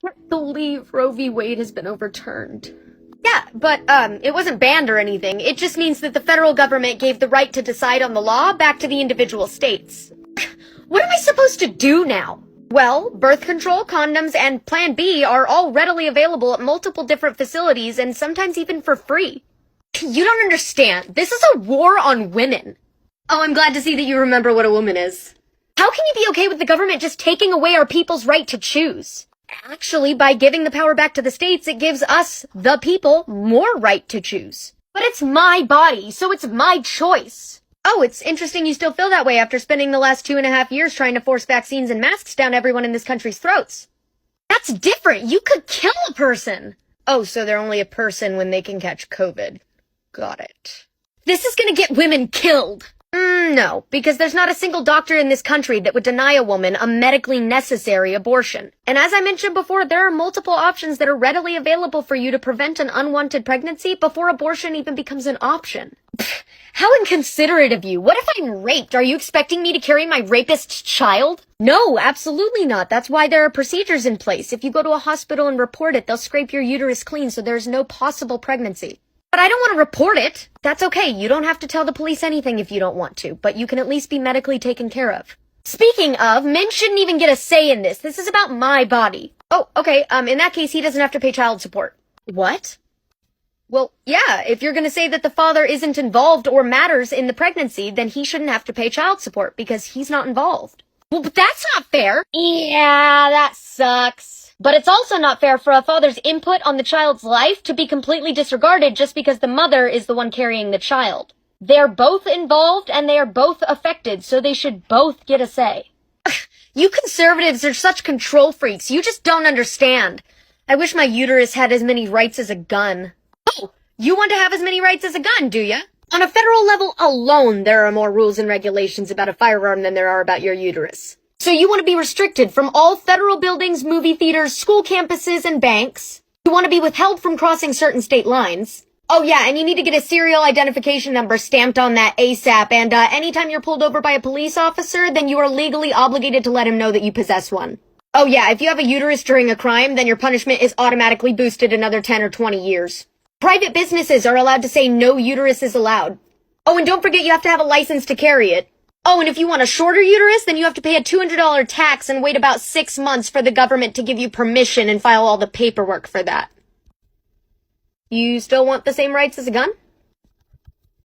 Can't believe Roe v. Wade has been overturned. Yeah, but, it wasn't banned or anything. It just means that the federal government gave the right to decide on the law back to the individual states. What am I supposed to do now? Well, birth control, condoms, and Plan B are all readily available at multiple different facilities and sometimes even for free. You don't understand. This is a war on women. Oh, I'm glad to see that you remember what a woman is. How can you be okay with the government just taking away our people's right to choose? Actually, by giving the power back to the states, it gives us, the people, more right to choose. But it's my body, so it's my choice. Oh, it's interesting you still feel that way after spending the last 2.5 years trying to force vaccines and masks down everyone in this country's throats. That's different. You could kill a person. Oh, so they're only a person when they can catch COVID. Got it. This is gonna get women killed. No, because there's not a single doctor in this country that would deny a woman a medically necessary abortion. And as I mentioned before, there are multiple options that are readily available for you to prevent an unwanted pregnancy before abortion even becomes an option. Pfft, how inconsiderate of you. What if I'm raped? Are you expecting me to carry my rapist's child? No, absolutely not. That's why there are procedures in place. If you go to a hospital and report it, they'll scrape your uterus clean so there's no possible pregnancy. But I don't want to report it. That's okay. You don't have to tell the police anything if you don't want to, but you can at least be medically taken care of. Speaking of, men shouldn't even get a say in this. This is about my body. Oh, okay. In that case, he doesn't have to pay child support. What? Well, yeah, if you're gonna say that the father isn't involved or matters in the pregnancy, then he shouldn't have to pay child support because he's not involved. Well, but that's not fair. Yeah, that sucks. But it's also not fair for a father's input on the child's life to be completely disregarded just because the mother is the one carrying the child. They're both involved and they are both affected, so they should both get a say. You conservatives are such control freaks. You just don't understand. I wish my uterus had as many rights as a gun. Oh, you want to have as many rights as a gun, do ya? On a federal level alone, there are more rules and regulations about a firearm than there are about your uterus. So you want to be restricted from all federal buildings, movie theaters, school campuses, and banks. You want to be withheld from crossing certain state lines. Oh yeah, and you need to get a serial identification number stamped on that ASAP, and anytime you're pulled over by a police officer, then you are legally obligated to let him know that you possess one. Oh yeah, if you have a uterus during a crime, then your punishment is automatically boosted another 10 or 20 years. Private businesses are allowed to say no uterus is allowed. Oh, and don't forget you have to have a license to carry it. Oh, and if you want a shorter uterus, then you have to pay a $200 tax and wait about 6 months for the government to give you permission and file all the paperwork for that. You still want the same rights as a gun?